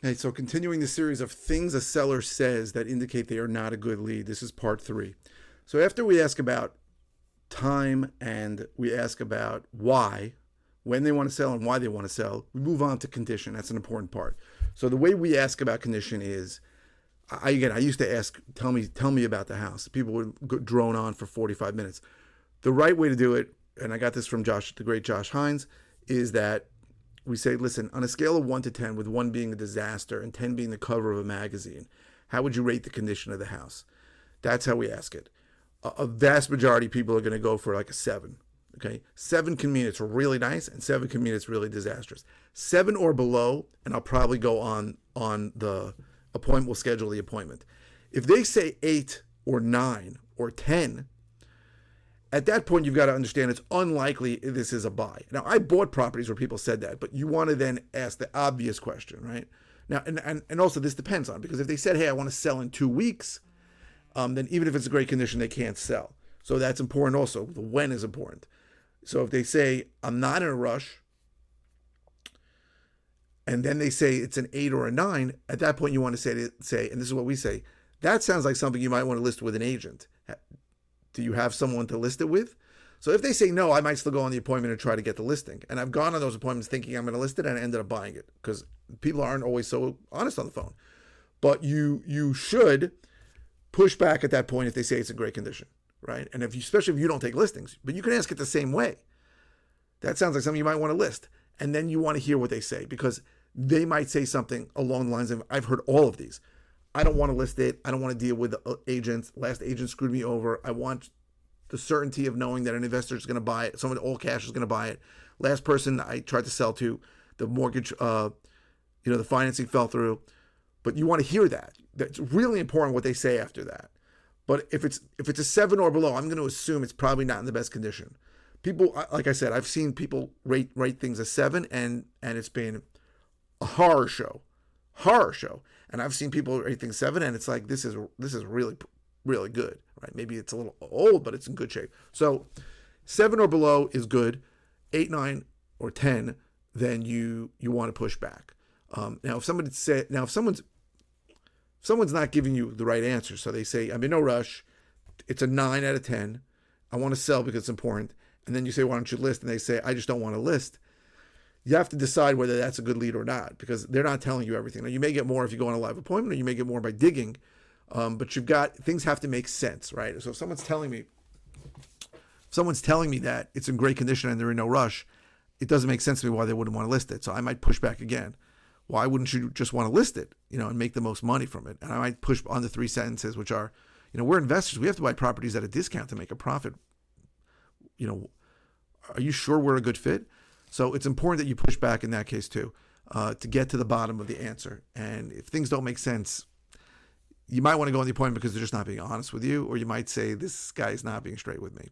Okay, so continuing the series of things a seller says that indicate they are not a good lead. This is part 3. So after we ask about time and we ask about why, when they want to sell and why they want to sell, we move on to condition. That's an important part. So the way we ask about condition is, I used to ask, tell me about the house. People would drone on for 45 minutes. The right way to do it, and I got this from Josh, the great Josh Hines, is that we say, listen, on a scale of 1 to 10, with 1 being a disaster and 10 being the cover of a magazine, how would you rate the condition of the house? That's how we ask it. A vast majority of people are going to go for like a 7. Okay, 7 can mean it's really nice, and 7 can mean it's really disastrous. 7 or below, and I'll probably go on the appointment. We'll schedule the appointment. If they say 8 or 9 or 10, at that point, you've got to understand it's unlikely this is a buy. Now, I bought properties where people said that, but you want to then ask the obvious question, right? Now, and also this depends on, because if they said, hey, I want to sell in 2 weeks, then even if it's a great condition, they can't sell. So that's important also. The when is important. So if they say, I'm not in a rush, and then they say it's an 8 or a 9, at that point you want to say, and this is what we say, that sounds like something you might want to list with an agent. Do you have someone to list it with? So if they say no, I might still go on the appointment and try to get the listing. And I've gone on those appointments thinking I'm going to list it, and I ended up buying it because people aren't always so honest on the phone. But you should push back at that point if they say it's a great condition, right? And especially if you don't take listings, but you can ask it the same way. That sounds like something you might want to list. And then you want to hear what they say, because they might say something along the lines of, I've heard all of these. I don't want to list it. I don't want to deal with the agents. Last agent screwed me over. I want the certainty of knowing that an investor is going to buy it. Someone all cash is going to buy it. Last person I tried to sell to, the mortgage, the financing fell through. But you want to hear that. That's really important what they say after that. But if it's a 7 or below, I'm going to assume it's probably not in the best condition. People, like I said, I've seen people rate things a 7, and it's been a horror show. And I've seen people rate things 7, and it's like, this is really, really good, right? Maybe it's a little old, but it's in good shape. So 7 or below is good. 8, 9, or 10, then you want to push back. Now, if someone's not giving you the right answer, so they say, I'm in no rush, it's a 9 out of 10, I want to sell because it's important, and then you say, why don't you list? And they say, I just don't want to list. You have to decide whether that's a good lead or not, because they're not telling you everything. Now, you may get more if you go on a live appointment, or you may get more by digging, but things have to make sense, right? So if someone's telling me that it's in great condition and they're in no rush, it doesn't make sense to me why they wouldn't want to list it. So I might push back again. Why wouldn't you just want to list it, and make the most money from it? And I might push on the 3 sentences, which are, we're investors. We have to buy properties at a discount to make a profit. Are you sure we're a good fit? So it's important that you push back in that case too, to get to the bottom of the answer. And if things don't make sense, you might want to go on the appointment because they're just not being honest with you, or you might say, this guy's not being straight with me.